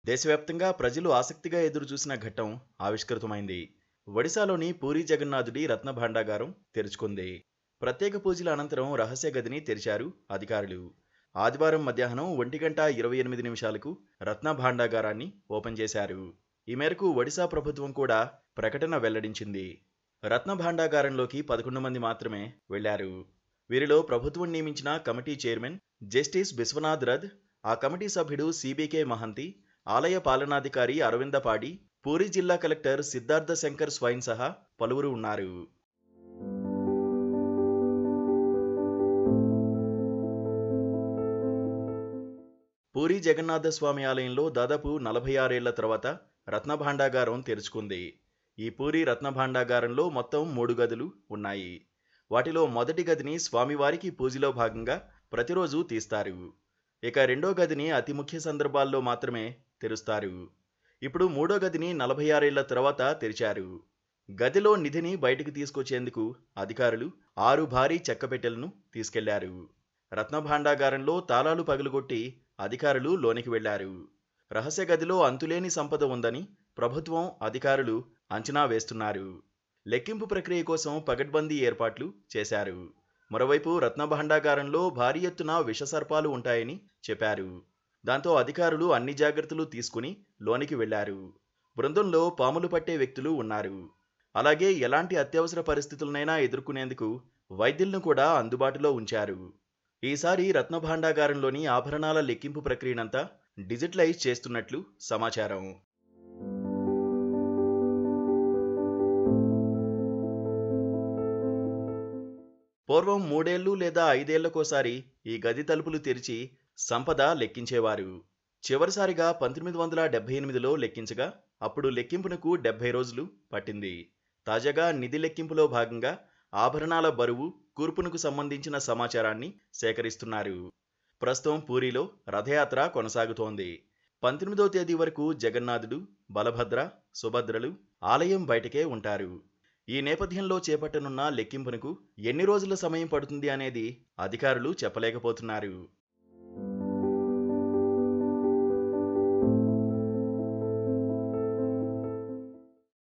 దేశవ్యాప్తంగా ప్రజలు ఆసక్తిగా ఎదురుచూసిన ఘట్టం ఆవిష్కృతమైంది. ఒడిశాలోని పూరీ జగన్నాథుడి రత్న భాండాగారం తెరుచుకుంది. ప్రత్యేక పూజల అనంతరం రహస్య గదిని తెరిచారు అధికారులు. ఆదివారం మధ్యాహ్నం 1:28 రత్న భాండాగారాన్ని ఓపెన్ చేశారు. ఈ మేరకు ఒడిశా ప్రభుత్వం కూడా ప్రకటన వెల్లడించింది. రత్న భాండాగారంలోకి 11 మంది మాత్రమే వెళ్లారు. వీరిలో ప్రభుత్వం నియమించిన committee chairman justice Biswanath Rath, ఆ కమిటీ సభ్యుడు సిబికే మహంతి, ఆలయ పాలనాధికారి అరవిందపాడి, పూరీ జిల్లా కలెక్టర్ సిద్ధార్థ శంకర్ స్వైన్ సహా పలువురు ఉన్నారు. పూరీ జగన్నాథ స్వామి ఆలయంలో దాదాపు 46 ఏళ్ల తర్వాత రత్న భాండాగారం తెరుచుకుంది. ఈ పూరీ రత్న భాండాగారంలో మొత్తం 3 గదులు ఉన్నాయి. వాటిలో మొదటి గదిని స్వామివారికి పూజలో భాగంగా ప్రతిరోజు తీస్తారు. ఇక రెండో గదిని అతి ముఖ్య సందర్భాల్లో మాత్రమే తెరుస్తారు. ఇప్పుడు మూడో గదిని 46 ఏళ్ల తర్వాత తెరిచారు. గదిలో నిధిని బయటకు తీసుకొచ్చేందుకు అధికారులు 6 భారీ చెక్కపెట్టెలను తీసుకెళ్లారు. రత్న భాండాగారంలో తాళాలు పగులుగొట్టి అధికారులు లోనికి వెళ్లారు. రహస్య గదిలో అంతులేని సంపద ఉందని ప్రభుత్వం అధికారులు అంచనా వేస్తున్నారు. లెక్కింపు ప్రక్రియ కోసం పగడ్బందీ ఏర్పాట్లు చేశారు. మరోవైపు రత్న భాండాగారంలో భారీ ఎత్తున విషసర్పాలు ఉంటాయని చెప్పారు. దాంతో అధికారులు అన్ని జాగ్రత్తలు తీసుకుని లోనికి వెళ్లారు. బృందంలో పాములు పట్టే వ్యక్తులు ఉన్నారు. అలాగే ఎలాంటి అత్యవసర పరిస్థితులనైనా ఎదుర్కొనేందుకు వైద్యులను కూడా అందుబాటులో ఉంచారు. ఈసారి రత్న భాండాగారంలోని ఆభరణాల లెక్కింపు ప్రక్రియనంతా డిజిటలైజ్ చేస్తున్నట్లు సమాచారం. పూర్వం 3 ఏళ్లు లేదా 5 ఏళ్లకోసారి ఈ గది తలుపులు తెరిచి సంపద లెక్కించేవారు. చివరిసారిగా 1978లో లెక్కించగా అప్పుడు లెక్కింపునకు 70 రోజులు పట్టింది. తాజాగా నిధి లెక్కింపులో భాగంగా ఆభరణాల బరువు, కూర్పునకు సంబంధించిన సమాచారాన్ని సేకరిస్తున్నారు. ప్రస్తుతం పూరీలో రథయాత్ర కొనసాగుతోంది. 19వ తేదీ వరకు జగన్నాథుడు, బలభద్ర, సుభద్రలు ఆలయం బయటకే ఉంటారు. ఈ నేపథ్యంలో చేపట్టనున్న లెక్కింపునకు ఎన్ని రోజుల సమయం పడుతుంది అనేది అధికారులు చెప్పలేకపోతున్నారు.